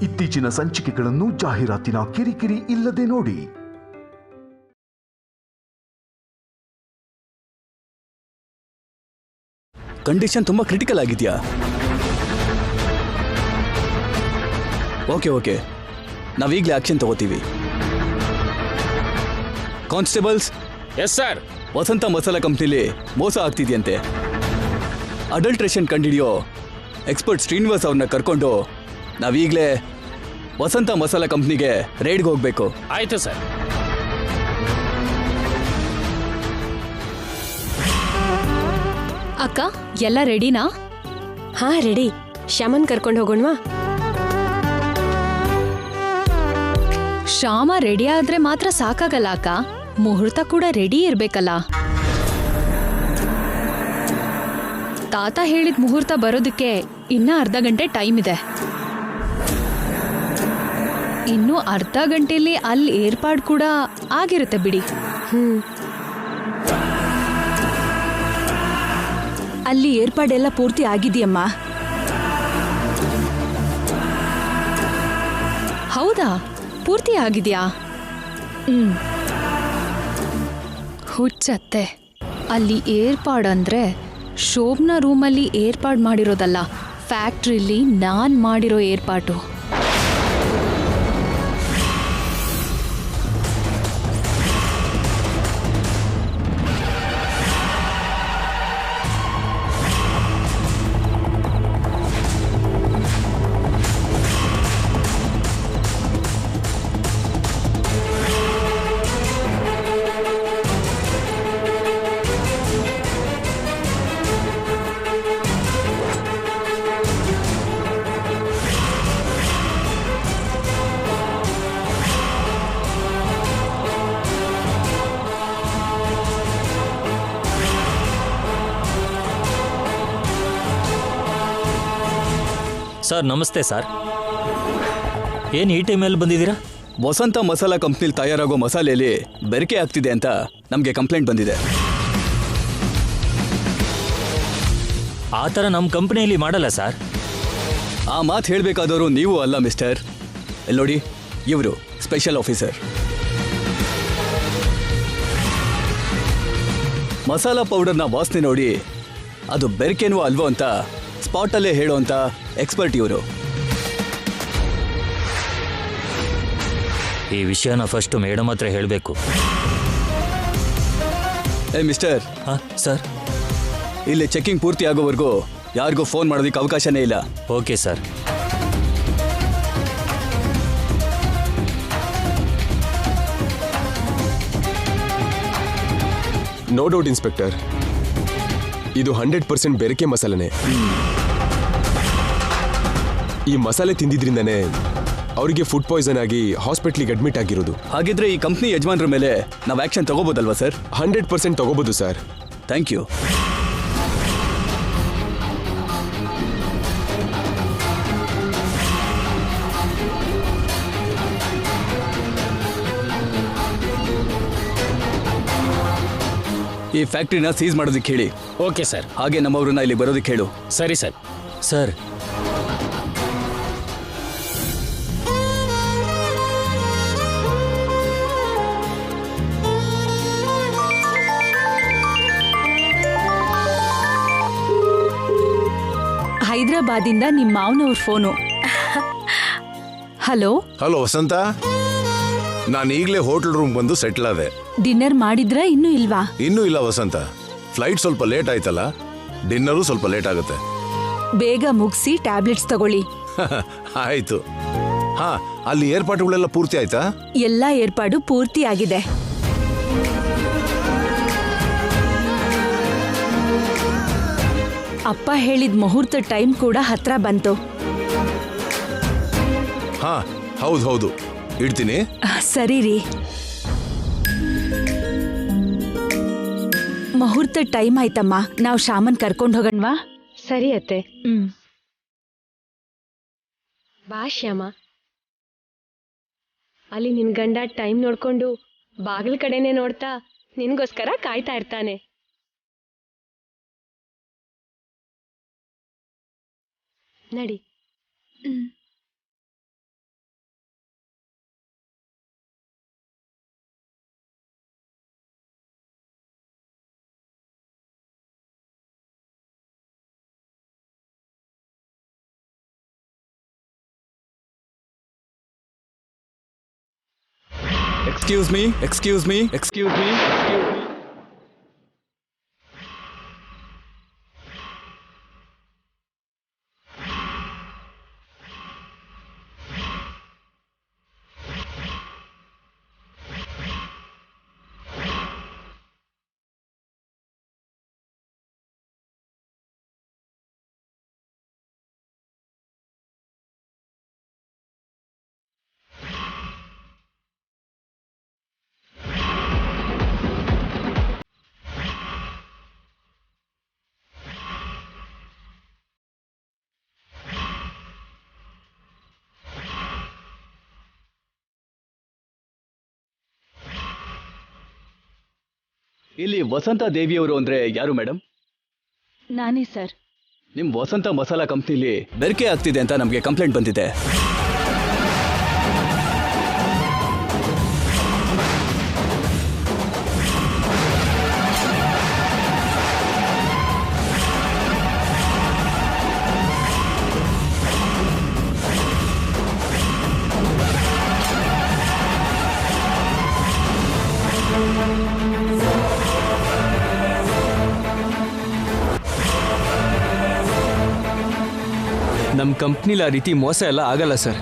ಇತ್ತೀಚಿನ ಸಂಚಿಕೆಗಳನ್ನು ಜಾಹೀರಾತಿನ ಕಿರಿಕಿರಿ ಇಲ್ಲದೆ ನೋಡಿ. ಕಂಡೀಷನ್ ತುಂಬಾ ಕ್ರಿಟಿಕಲ್ ಆಗಿದೆಯಾ? ಓಕೆ, ನಾವೀಗಲೇ ಆಕ್ಷನ್ ತಗೋತೀವಿ. Constables. Yes sir. Vasantha Masala ಕಂಪ್ನಿಲಿ ಮೋಸ ಆಗ್ತಿದೆಯಂತೆ. ಅಡಲ್ಟ್ರೇಷನ್ ಕಂಡಿಡಿಯೋ ಎಕ್ಸ್ಪರ್ಟ್ ಶ್ರೀನಿವಾಸ್ ಅವ್ರನ್ನ ಕರ್ಕೊಂಡು ನಾವೀಗಲೇ ವಸಂತ ಮಸಾಲಾ ಕಂಪ್ನಿಗೆ ರೈಡ್ಗೆ ಹೋಗ್ಬೇಕು. ಆಯ್ತು ಸರ್. ಅಕ್ಕ, ಎಲ್ಲ ರೆಡಿನಾ? ಹಾ, ರೆಡಿ. ಶ್ಯಾಮನ್ ಕರ್ಕೊಂಡು ಹೋಗೋಣವಾ? ಶ್ಯಾಮ ರೆಡಿ ಆದ್ರೆ ಮಾತ್ರ ಸಾಕಾಗಲ್ಲ ಅಕ್ಕ, ಮುಹೂರ್ತ ಕೂಡ ರೆಡಿ ಇರ್ಬೇಕಲ್ಲ. ತಾತ ಹೇಳಿದ ಮುಹೂರ್ತ ಬರೋದಕ್ಕೆ ಇನ್ನ ಅರ್ಧ ಗಂಟೆ ಟೈಮ್ ಇದೆ. ಇನ್ನು ಅರ್ಧ ಗಂಟೆಯಲ್ಲಿ ಅಲ್ಲಿ ಏರ್ಪಾಡು ಕೂಡ ಆಗಿರುತ್ತೆ ಬಿಡಿ. ಅಲ್ಲಿ ಏರ್ಪಾಡೆಲ್ಲ ಪೂರ್ತಿ ಆಗಿದೆಯಮ್ಮ. ಹೌದಾ? ಪೂರ್ತಿ ಆಗಿದೆಯಾ? ಹುಚ್ಚತ್ತೆ, ಅಲ್ಲಿ ಏರ್ಪಾಡಂದ್ರೆ ಶೋಭನಾ ರೂಮಲ್ಲಿ ಏರ್ಪಾಡು ಮಾಡಿರೋದಲ್ಲ, ಫ್ಯಾಕ್ಟ್ರಿಲಿ ನಾನ್ ಮಾಡಿರೋ ಏರ್ಪಾಟು. ಸರ್ ನಮಸ್ತೆ ಸರ್. ಏನು ಈ ಟೈಮಲ್ಲಿ ಬಂದಿದ್ದೀರಾ? ವಸಂತ ಮಸಾಲಾ ಕಂಪ್ನಿಲಿ ತಯಾರಾಗೋ ಮಸಾಲೆಯಲ್ಲಿ ಬೆರಕೆ ಆಗ್ತಿದೆ ಅಂತ ನಮಗೆ ಕಂಪ್ಲೇಂಟ್ ಬಂದಿದೆ. ಆ ಥರ ನಮ್ಮ ಕಂಪ್ನಿಯಲ್ಲಿ ಮಾಡಲ್ಲ ಸರ್. ಆ ಮಾತು ಹೇಳಬೇಕಾದವರು ನೀವು ಅಲ್ಲ ಮಿಸ್ಟರ್. ಇಲ್ಲಿ ನೋಡಿ, ಇವರು ಸ್ಪೆಷಲ್ ಆಫೀಸರ್. ಮಸಾಲಾ ಪೌಡರ್ನ ವಾಸನೆ ನೋಡಿ ಅದು ಬೆರಕೆನೋ ಅಲ್ವೋ ಅಂತ ಸ್ಪಾಟಲ್ಲೇ ಹೇಳೋಂಥ ಎಕ್ಸ್ಪರ್ಟ್ ಇವರು. ಈ ವಿಷಯನ ಫಸ್ಟ್ ಮೇಡಮ್ ಹತ್ರ ಹೇಳಬೇಕು. ಮಿಸ್ಟರ್. ಹಾಂ ಸರ್. ಇಲ್ಲಿ ಚೆಕಿಂಗ್ ಪೂರ್ತಿ ಆಗೋವರೆಗೂ ಯಾರಿಗೂ ಫೋನ್ ಮಾಡೋದಕ್ಕೆ ಅವಕಾಶನೇ ಇಲ್ಲ. Okay sir. No doubt inspector, ಇದು 100% ಬೆರಕೆ ಮಸಾಲೆನೇ. ಈ ಮಸಾಲೆ ತಿಂದಿದ್ರಿಂದನೇ ಅವರಿಗೆ ಫುಡ್ ಪಾಯ್ಸನ್ ಆಗಿ ಹಾಸ್ಪಿಟ್ಲಿಗೆ ಅಡ್ಮಿಟ್ ಆಗಿರೋದು. ಹಾಗಿದ್ರೆ ಈ ಕಂಪ್ನಿ ಯಜಮಾನ್ರ ಮೇಲೆ ನಾವು ಆಕ್ಷನ್ ತಗೋಬೋದಲ್ವಾ ಸರ್? 100% ತಗೋಬಹುದು ಸರ್. Thank you. ಈ ಫ್ಯಾಕ್ಟ್ರಿನ ಸೀಸ್ ಮಾಡೋದಕ್ಕೆ ಹೇಳಿ. Okay sir. ಹಾಗೆ ನಮ್ಮವ್ರನ್ನ ಇಲ್ಲಿ ಬರೋದಕ್ಕೆ ಹೇಳು. ಸರಿ ಸರ್. ಸರ್, ಹೈದರಾಬಾದಿಂದ ನಿಮ್ಮ ಮಾವನವ್ರ ಫೋನು. ಹಲೋ ವಸಂತ, ನಾನು ಈಗಲೇ ಹೋಟೆಲ್ ರೂಮ್ ಬಂದು ಸೆಟ್ಲ್ ಆದೆ. ಡಿನ್ನರ್ ಮಾಡಿದ್ರ ಇನ್ನೂ ಇಲ್ವಾ? ಇನ್ನೂ ಇಲ್ಲ ವಸಂತ, ಫ್ಲೈಟ್ ಸ್ವಲ್ಪ ಲೇಟ್ ಆಯ್ತಲ್ಲ, ಡಿನ್ನರು ಸ್ವಲ್ಪ ಲೇಟ್ ಆಗುತ್ತೆ. ಬೇಗ ಮುಗಿಸಿ ಟ್ಯಾಬ್ಲೆಟ್ಸ್ ತಗೊಳ್ಳಿ. ಆಯ್ತು. ಹಾ, ಅಲ್ಲಿ ಏರ್ಪಾಟುಗಳೆಲ್ಲ ಪೂರ್ತಿ ಆಯ್ತಾ? ಎಲ್ಲಾ ಏರ್ಪಾಡು ಪೂರ್ತಿ ಆಗಿದೆ. ಅಪ್ಪ ಹೇಳಿದ ಮುಹೂರ್ತ ಟೈಮ್ ಕೂಡ ಹತ್ರ ಬಂತು. ಹಾ, ಹೌದು, ಇಡ್ತೀನಿ. ಸರಿ ರೀ. ಮುಹೂರ್ತ ಟೈಮ್ ಆಯ್ತಮ್ಮ, ನಾವು ಶ್ಯಾಮನ್ ಕರ್ಕೊಂಡು ಹೋಗಣ್ವಾ? ಸರಿ ಅತ್ತೆ. ಬಾ ಶ್ಯಾಮ. ಅಲ್ಲಿ ನಿನ್ ಗಂಡ ಟೈಮ್ ನೋಡ್ಕೊಂಡು ಬಾಗಿಲ ಕಡೆನೆ ನೋಡ್ತಾ ನಿನ್ಗೋಸ್ಕರ ಕಾಯ್ತಾ ಇರ್ತಾನೆ. ನಡಿ. Excuse me excuse me excuse me excuse me. ಇಲ್ಲಿ ವಸಂತ ದೇವಿಯವರು ಅಂದ್ರೆ ಯಾರು ಮೇಡಮ್? ನಾನೇ ಸರ್. ನಿಮ್ ವಸಂತ ಮಸಾಲಾ ಕಂಪ್ನಿಲಿ ಬೆರಕೆ ಆಗ್ತಿದೆ ಅಂತ ನಮಗೆ ಕಂಪ್ಲೇಂಟ್ ಬಂದಿದೆ. ನಮ್ಮ ಕಂಪ್ನಿಲಿ ಆ ರೀತಿ ಮೋಸ ಎಲ್ಲ ಆಗಲ್ಲ ಸರ್.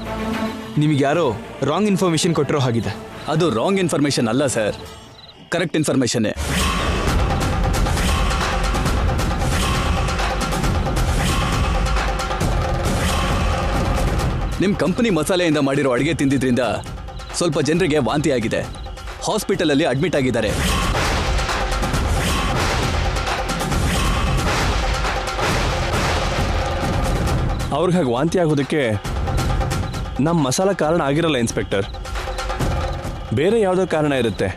ನಿಮಗೆ ಯಾರೋ ರಾಂಗ್ ಇನ್ಫಾರ್ಮೇಶನ್ ಕೊಟ್ಟಿರೋ ಹಾಗಿದೆ. ಅದು ರಾಂಗ್ ಇನ್ಫಾರ್ಮೇಶನ್ ಅಲ್ಲ ಸರ್, ಕರೆಕ್ಟ್ ಇನ್ಫಾರ್ಮೇಶನ್ನೇ. ನಿಮ್ಮ ಕಂಪನಿ ಮಸಾಲೆಯಿಂದ ಮಾಡಿರೋ ಅಡುಗೆ ತಿಂದಿದ್ರಿಂದ ಸ್ವಲ್ಪ ಜನರಿಗೆ ವಾಂತಿ ಆಗಿದೆ. ಹಾಸ್ಪಿಟಲಲ್ಲಿ ಅಡ್ಮಿಟ್ ಆಗಿದ್ದಾರೆ. ಅವ್ರಿಗೆ ಹಾಗೆ ವಾಂತಿ ಆಗೋದಕ್ಕೆ ನಮ್ಮ ಮಸಾಲ ಕಾರಣ ಆಗಿರಲ್ಲ ಇನ್ಸ್ಪೆಕ್ಟರ್. ಬೇರೆ ಯಾವುದೋ ಕಾರಣ ಇರುತ್ತೆ.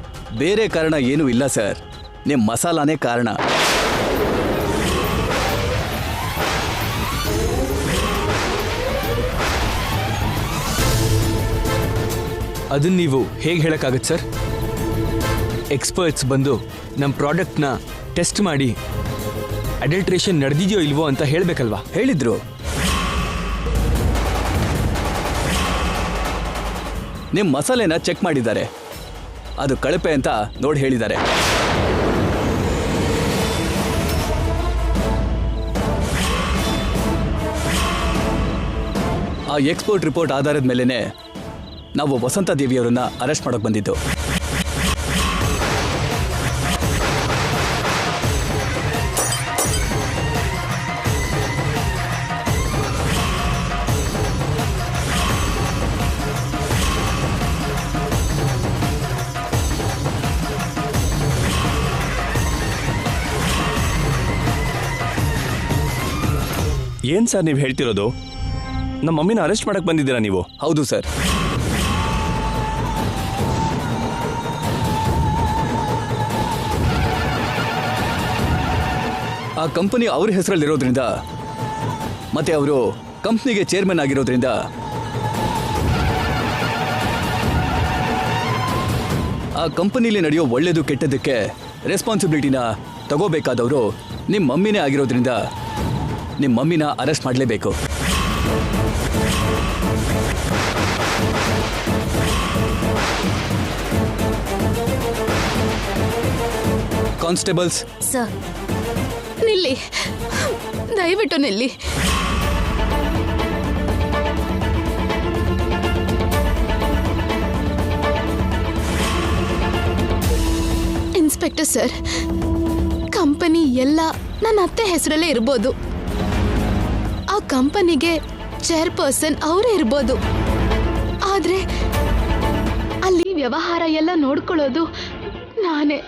ಬೇರೆ ಕಾರಣ ಏನೂ ಇಲ್ಲ ಸರ್, ನಿಮ್ಮ ಮಸಾಲಾನೇ ಕಾರಣ. ಅದನ್ನು ನೀವು ಹೇಗೆ ಹೇಳೋಕ್ಕಾಗತ್ತೆ ಸರ್? ಎಕ್ಸ್ಪರ್ಟ್ಸ್ ಬಂದು ನಮ್ಮ ಪ್ರಾಡಕ್ಟ್ನ ಟೆಸ್ಟ್ ಮಾಡಿ ಅಡಲ್ಟ್ರೇಷನ್ ನಡೆದಿದೆಯೋ ಇಲ್ವೋ ಅಂತ ಹೇಳಬೇಕಲ್ವಾ? ಹೇಳಿದ್ರು. ನಿಮ್ಮ ಮಸಾಲೆನ ಚೆಕ್ ಮಾಡಿದ್ದಾರೆ, ಅದು ಕಳಪೆ ಅಂತ ನೋಡಿ ಹೇಳಿದ್ದಾರೆ. ಆ ಎಕ್ಸ್ಪೋರ್ಟ್ ರಿಪೋರ್ಟ್ ಆಧಾರದ ಮೇಲೆನೆ ನಾವು ವಸಂತ ದೇವಿಯವರನ್ನ ಅರೆಸ್ಟ್ ಮಾಡೋಕೆ ಬಂದಿದ್ದು. ಏನು ಸರ್ ನೀವು ಹೇಳ್ತಿರೋದು? ನಮ್ಮ ಮಮ್ಮಿನ ಅರೆಸ್ಟ್ ಮಾಡಕ್ಕೆ ಬಂದಿದ್ದೀರಾ ನೀವು? ಹೌದು ಸರ್. ಆ ಕಂಪನಿ ಅವ್ರ ಹೆಸರಲ್ಲಿರೋದ್ರಿಂದ ಮತ್ತೆ ಅವರು ಕಂಪ್ನಿಗೆ ಚೇರ್ಮನ್ ಆಗಿರೋದ್ರಿಂದ ಆ ಕಂಪನಿಲಿ ನಡೆಯೋ ಒಳ್ಳೇದು ಕೆಟ್ಟದಕ್ಕೆ ರೆಸ್ಪಾನ್ಸಿಬಿಲಿಟಿನ ತಗೋಬೇಕಾದವರು ನಿಮ್ಮ ಮಮ್ಮಿನೇ ಆಗಿರೋದ್ರಿಂದ ನಿಮ್ಮ ಮಮ್ಮಿನ ಅರೆಸ್ಟ್ ಮಾಡಲೇಬೇಕು. Constables sir. ನಿಲ್ಲಿ, ದಯವಿಟ್ಟು ನಿಲ್ಲಿ. ಇನ್ಸ್ಪೆಕ್ಟರ್ ಸರ್, ಕಂಪನಿ ಎಲ್ಲ ನನ್ನ ಅತ್ತೆ ಹೆಸರಲ್ಲೇ ಇರ್ಬೋದು. ಆ ಕಂಪನಿಗೆ ಚೇರ್ಪರ್ಸನ್ ಅವರೇ ಇರ್ಬೋದು. ಆದ್ರೆ ಅಲ್ಲಿ ವ್ಯವಹಾರ ಎಲ್ಲ ನೋಡ್ಕೊಳ್ಳೋದು ನಾನೇ.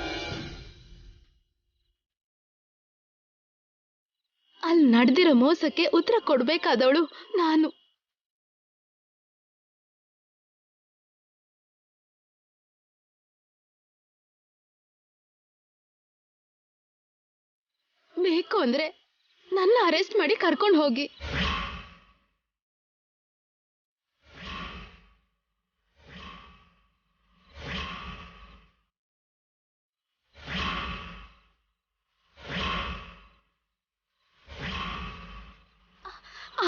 ಅಲ್ಲಿ ನಡೆದಿರೋ ಮೋಸಕ್ಕೆ ಉತ್ತರ ಕೊಡ್ಬೇಕಾದವಳು ನಾನು. ಬೇಕು ಅಂದ್ರೆ ನನ್ನ ಅರೆಸ್ಟ್ ಮಾಡಿ ಕರ್ಕೊಂಡು ಹೋಗಿ.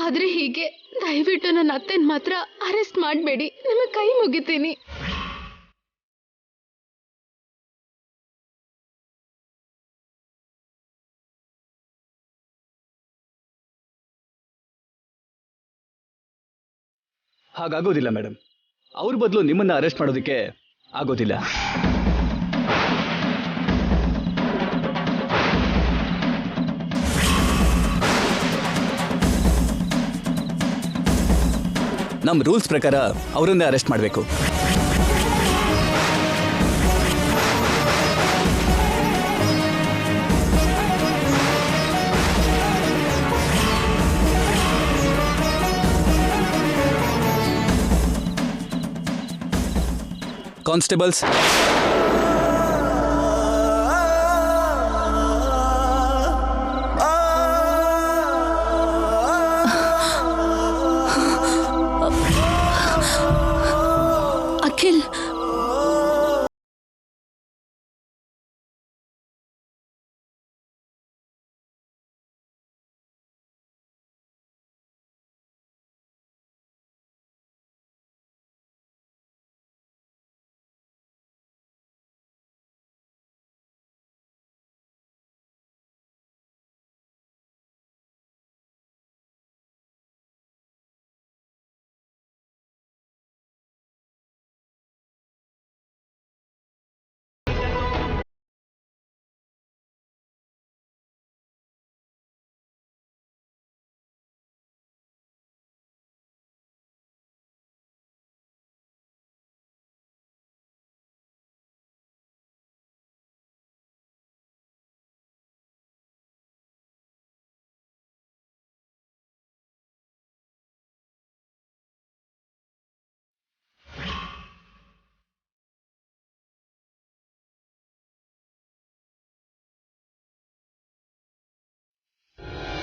ಆದ್ರೆ ಹೀಗೆ ದಯವಿಟ್ಟು ನನ್ನ ಅತ್ತೆನ ಮಾತ್ರ ಅರೆಸ್ಟ್ ಮಾಡಬೇಡಿ, ನಿಮಗೆ ಕೈ ಮುಗಿತೀನಿ. ಹಾಗಾಗೋದಿಲ್ಲ ಮೇಡಮ್. ಅವ್ರ ಬದಲು ನಿಮ್ಮನ್ನ ಅರೆಸ್ಟ್ ಮಾಡೋದಕ್ಕೆ ಆಗೋದಿಲ್ಲ. ನಮ್ಮ ರೂಲ್ಸ್ ಪ್ರಕಾರ ಅವರನ್ನೇ ಅರೆಸ್ಟ್ ಮಾಡಬೇಕು. ಕಾನ್ಸ್ಟೇಬಲ್ಸ್, ಅಖಿಲ್,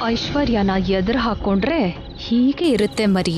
ಐಶ್ವರ್ಯನ ಎದುರು ಹಾಕೊಂಡ್ರೆ ಹೀಗೆ ಇರುತ್ತೆ ಮರಿ.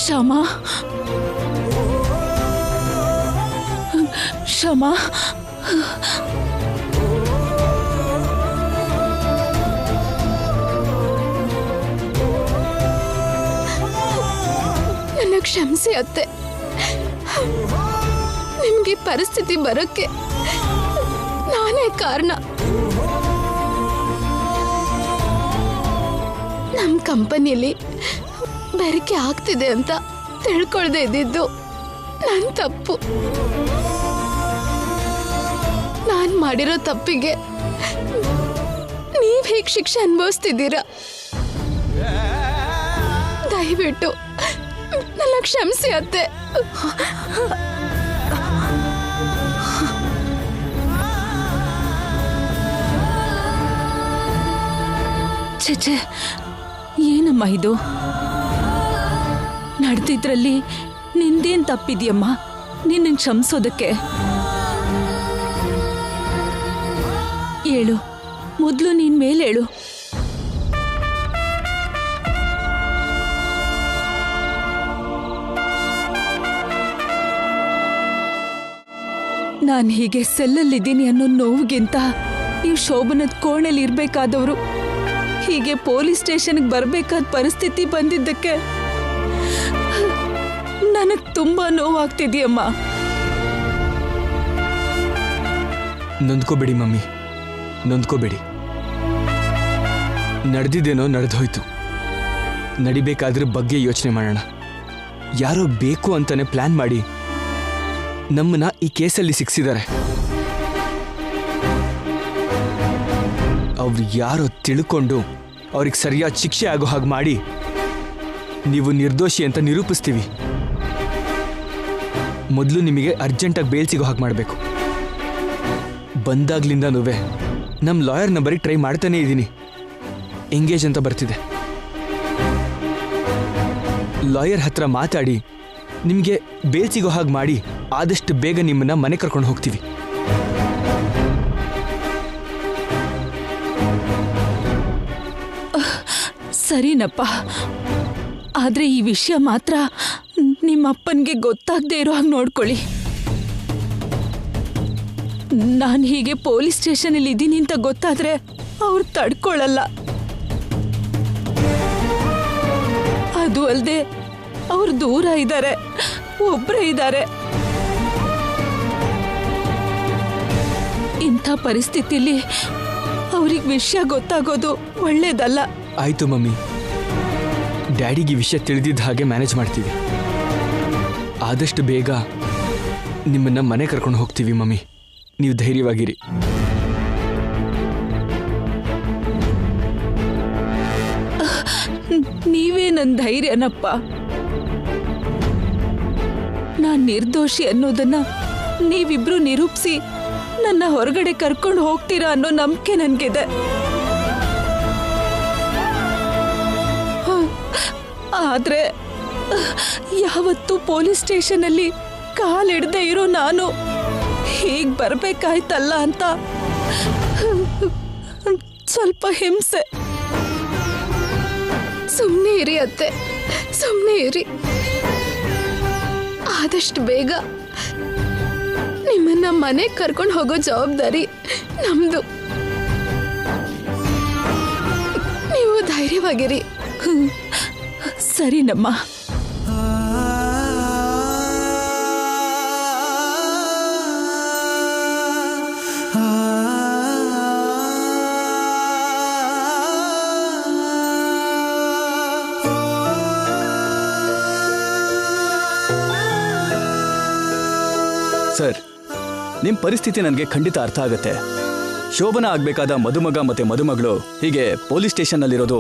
ಶ್ಯಾಮಾ, ಶ್ಯಾಮಾ, ನನ್ನ ಕ್ಷಮಿಸಿ ಅತ್ತೆ. ನಿಮ್ಗೆ ಪರಿಸ್ಥಿತಿ ಬರೋಕ್ಕೆ ನಾನೇ ಕಾರಣ. ನಮ್ಮ ಕಂಪನಿಯಲ್ಲಿ ಬೆರಕೆ ಆಗ್ತಿದೆ ಅಂತ ತಿಳ್ಕೊಳ್ದೆ ಇದ್ದಿದ್ದು ನನ್ನ ತಪ್ಪು. ನಾನು ಮಾಡಿರೋ ತಪ್ಪಿಗೆ ನೀವ್ ಹೇಗೆ ಶಿಕ್ಷೆ ಅನುಭವಿಸ್ತಿದ್ದೀರಾ? ದಯವಿಟ್ಟು ನನ್ನ ಕ್ಷಮಿಸಿ ಅತ್ತೆ. ಛೆ, ಏನಮ್ಮ ಇದು? ನಡೆದಿದ್ರಲ್ಲಿ ನಿಂದೇನ್ ತಪ್ಪಿದ್ಯಮ್ಮ ನಿನ್ನ ಕ್ಷಮಿಸೋದಕ್ಕೆ? ಹೇಳು, ಮೊದಲು ನೀನ್ ಮೇಲೇಳು. ನಾನು ಹೀಗೆ ಸೆಲ್ಲಲ್ಲಿದ್ದೀನಿ ಅನ್ನೋ ನೋವಿಗಿಂತ ನೀವು ಶೋಭನದ ಕೋಣೆಲಿ ಇರ್ಬೇಕಾದವರು ಹೀಗೆ ಪೊಲೀಸ್ ಸ್ಟೇಷನ್ಗೆ ಬರಬೇಕಾದ ಪರಿಸ್ಥಿತಿ ಬಂದಿದ್ದಕ್ಕೆ ನನಗೆ ತುಂಬಾ ನೋವಾಗ್ತಿದೆಯಮ್ಮ. ನೊಂದ್ಕೋಬೇಡಿ ಮಮ್ಮಿ, ನೊಂದ್ಕೋಬೇಡಿ. ನಡೆದಿದ್ದೇನೋ ನಡೆದೋಯ್ತು. ನಡಿಬೇಕಾದ್ರ ಬಗ್ಗೆ ಯೋಚನೆ ಮಾಡೋಣ. ಯಾರೋ ಬೇಕು ಅಂತಾನೆ ಪ್ಲಾನ್ ಮಾಡಿ ನಮ್ಮನ್ನ ಈ ಕೇಸಲ್ಲಿ ಸಿಕ್ಸಿದ್ದಾರೆ. ಅವ್ರು ಯಾರೋ ತಿಳ್ಕೊಂಡು ಅವ್ರಿಗೆ ಸರಿಯಾದ ಶಿಕ್ಷೆ ಆಗೋ ಹಾಗೆ ಮಾಡಿ ನೀವು ನಿರ್ದೋಷಿ ಅಂತ ನಿರೂಪಿಸ್ತೀವಿ. ಮೊದಲು ನಿಮಗೆ ಅರ್ಜೆಂಟಾಗಿ ಬೇಲ್ ಸಿಗೋ ಹಾಗೆ ಮಾಡಬೇಕು. ಬಂದಾಗ್ಲಿಂದನೂ ನಮ್ಮ ಲಾಯರ್ ನಂಬರಿಗೆ ಟ್ರೈ ಮಾಡ್ತಾನೇ ಇದ್ದೀನಿ. ಎಂಗೇಜ್ ಅಂತ ಬರ್ತಿದೆ. ಲಾಯರ್ ಹತ್ರ ಮಾತಾಡಿ ನಿಮಗೆ ಬೇಲ್ ಸಿಗೋ ಹಾಗೆ ಮಾಡಿ ಆದಷ್ಟು ಬೇಗ ನಿಮ್ಮನ್ನ ಮನೆ ಕರ್ಕೊಂಡು ಹೋಗ್ತೀವಿ. ಸರಿನಪ್ಪ, ಆದ್ರೆ ಈ ವಿಷಯ ಮಾತ್ರ ನಿಮ್ಮಪ್ಪನಿಗೆ ಗೊತ್ತಾಗದೆ ಇರೋ ಹಾಗೆ ನೋಡ್ಕೊಳ್ಳಿ. ನಾನು ಹೀಗೆ ಪೊಲೀಸ್ ಸ್ಟೇಷನಲ್ಲಿ ಇದ್ದೀನಿ ಅಂತ ಗೊತ್ತಾದ್ರೆ ಅವ್ರು ತಡ್ಕೊಳ್ಳಲ್ಲ. ಅದು ಅಲ್ಲದೆ ಅವ್ರು ದೂರ ಇದ್ದಾರೆ, ಒಬ್ಬರೇ ಇದ್ದಾರೆ. ಇಂಥ ಪರಿಸ್ಥಿತಿಲಿ ಅವ್ರಿಗೆ ವಿಷಯ ಗೊತ್ತಾಗೋದು ಒಳ್ಳೇದಲ್ಲ. ಆಯ್ತು ಮಮ್ಮಿ, ಡ್ಯಾಡಿಗೆ ವಿಷಯ ತಿಳಿದಿದ್ದ ಹಾಗೆ ಮ್ಯಾನೇಜ್ ಮಾಡ್ತೀವಿ. ಆದಷ್ಟು ಬೇಗ ನಿಮ್ಮನ್ನ ಮನೆ ಕರ್ಕೊಂಡು ಹೋಗ್ತೀವಿ ಮಮ್ಮಿ. ನೀವು ಧೈರ್ಯವಾಗಿರಿ. ನೀವೇ ನನ್ನ ಧೈರ್ಯನಪ್ಪ. ನಾನ್ ನಿರ್ದೋಷಿ ಅನ್ನೋದನ್ನ ನೀವಿಬ್ರು ನಿರೂಪಿಸಿ ನನ್ನ ಹೊರಗಡೆ ಕರ್ಕೊಂಡು ಹೋಗ್ತೀರಾ ಅನ್ನೋ ನಂಬಿಕೆ ನನ್ಗಿದೆ. ಆದ್ರೆ ಯಾವತ್ತೂ ಪೊಲೀಸ್ ಸ್ಟೇಷನಲ್ಲಿ ಕಾಲಿಡದೆ ಇರೋ ನಾನು ಹೀಗ್ ಬರ್ಬೇಕಾಯ್ತಲ್ಲ ಅಂತ ಸ್ವಲ್ಪ ಹಿಂಸೆ. ಸುಮ್ಮನೆ ಇರಿ ಅತ್ತೆ, ಸುಮ್ಮನೆ ಇರಿ. ಆದಷ್ಟು ಬೇಗ ನಿಮ್ಮನ್ನ ಮನೆಗೆ ಕರ್ಕೊಂಡು ಹೋಗೋ ಜವಾಬ್ದಾರಿ ನಮ್ದು. ನೀವು ಧೈರ್ಯವಾಗಿರಿ. ಸರಿನಮ್ಮ. ಸರ್, ನಿಮ್ಮ ಪರಿಸ್ಥಿತಿ ನನಗೆ ಖಂಡಿತ ಅರ್ಥ ಆಗುತ್ತೆ. ಶೋಭನ ಆಗಬೇಕಾದ ಮದುಮಗ ಮತ್ತೆ ಮದುಮಗಳು ಹೀಗೆ ಪೊಲೀಸ್ ಸ್ಟೇಷನ್ನಲ್ಲಿರೋದು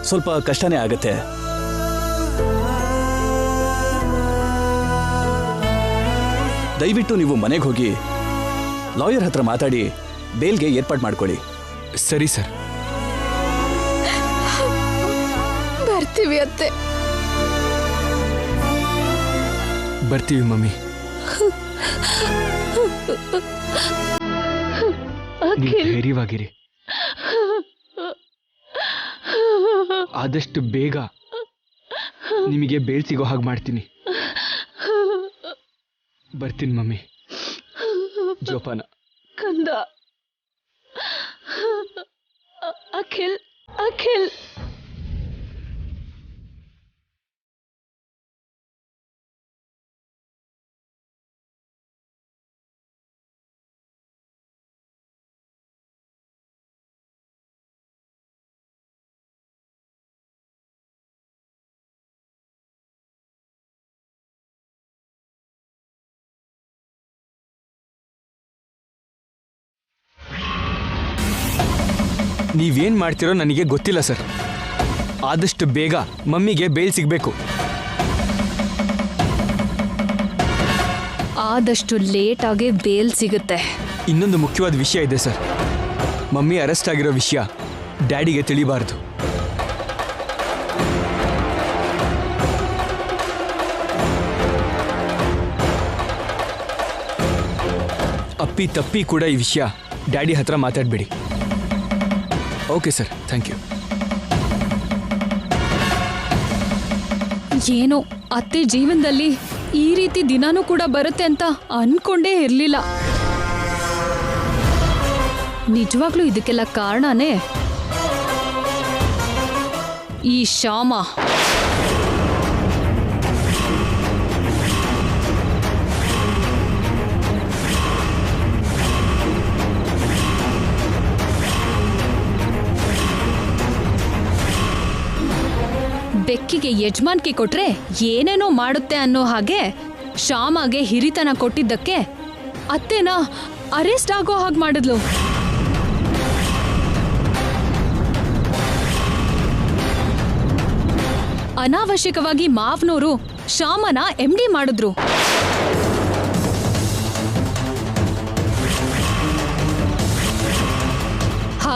ಸ್ವಲ್ಪ ಕಷ್ಟನೇ ಆಗುತ್ತೆ. ದಯವಿಟ್ಟು ನೀವು ಮನೆಗೆ ಹೋಗಿ ಲಾಯರ್ ಹತ್ರ ಮಾತಾಡಿ ಬೇಲ್ಗೆ ಏರ್ಪಾಡು ಮಾಡ್ಕೊಳ್ಳಿ. ಸರಿ ಸರ್. ಬರ್ತೀವಿ ಅತ್ತೆ. ಬರ್ತೀವಿ ಮಮ್ಮಿ. ನೀವು ಧೈರ್ಯವಾಗಿರಿ. ಆದಷ್ಟು ಬೇಗ ನಿಮಗೆ ಬೇಲ್ ಸಿಗೋ ಹಾಗೆ ಮಾಡ್ತೀನಿ. ಬರ್ತೀನಿ ಮಮ್ಮಿ. ಜೋಪಾನ. ಕಂದ. ಅಖಿಲ್, ಅಖಿಲ್. ನೀವೇನ್ ಮಾಡ್ತಿರೋ ನನಗೆ ಗೊತ್ತಿಲ್ಲ ಸರ್. ಆದಷ್ಟು ಬೇಗ ಮಮ್ಮಿಗೆ ಬೇಲ್ ಸಿಗಬೇಕು. ಆದಷ್ಟು ಲೇಟ್ ಆಗಿ ಬೇಲ್ ಸಿಗುತ್ತೆ. ಇನ್ನೊಂದು ಮುಖ್ಯವಾದ ವಿಷಯ ಇದೆ ಸರ್. ಮಮ್ಮಿ ಅರೆಸ್ಟ್ ಆಗಿರೋ ವಿಷಯ ಡ್ಯಾಡಿಗೆ ತಿಳಿಬಾರ್ದು. ಅಪ್ಪಿ ತಪ್ಪಿ ಕೂಡ ಈ ವಿಷಯ ಡ್ಯಾಡಿ ಹತ್ರ ಮಾತಾಡಬೇಡಿ. Okay sir, thank you. ಏನೋ ಅತ್ತೆ ಜೀವನದಲ್ಲಿ ಈ ರೀತಿ ದಿನಾನೂ ಕೂಡ ಬರುತ್ತೆ ಅಂತ ಅನ್ಕೊಂಡೇ ಇರ್ಲಿಲ್ಲ. ನಿಜವಾಗ್ಲೂ ಇದಕ್ಕೆಲ್ಲ ಕಾರಣನೇ ಈ ಶ್ಯಾಮ. ಬೆಕ್ಕಿಗೆ ಯಜಮಾನ್ಕಿ ಕೊಟ್ರೆ ಏನೇನೋ ಮಾಡುತ್ತೆ ಅನ್ನೋ ಹಾಗೆ ಶ್ಯಾಮಗೆ ಹಿರಿತನ ಕೊಟ್ಟಿದ್ದಕ್ಕೆ ಅತ್ತೆನ ಅರೆಸ್ಟ್ ಆಗೋ ಹಾಗೆ ಮಾಡಿದ್ಲು. ಅನಾವಶ್ಯಕವಾಗಿ ಮಾವ್ನೋರು ಶ್ಯಾಮನ MD ಮಾಡಿದ್ರು.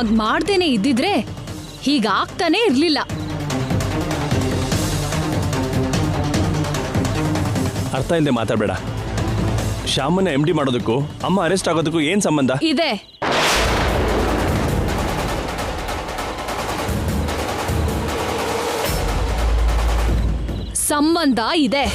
ಹಾಗ್ ಮಾಡ್ದೇನೆ ಇದ್ದಿದ್ರೆ ಹೀಗಾಗ್ತಾನೆ ಇರ್ಲಿಲ್ಲ. ಅರ್ಥ ಇಲ್ಲದೆ ಮಾತಾಡಬೇಡ. ಶ್ಯಾಮನ್ನ MD ಮಾಡೋದಕ್ಕೂ ಅಮ್ಮ ಅರೆಸ್ಟ್ ಆಗೋದಕ್ಕೂ ಏನ್ ಸಂಬಂಧ ಇದೆ? ಸಂಬಂಧ ಇದೆ.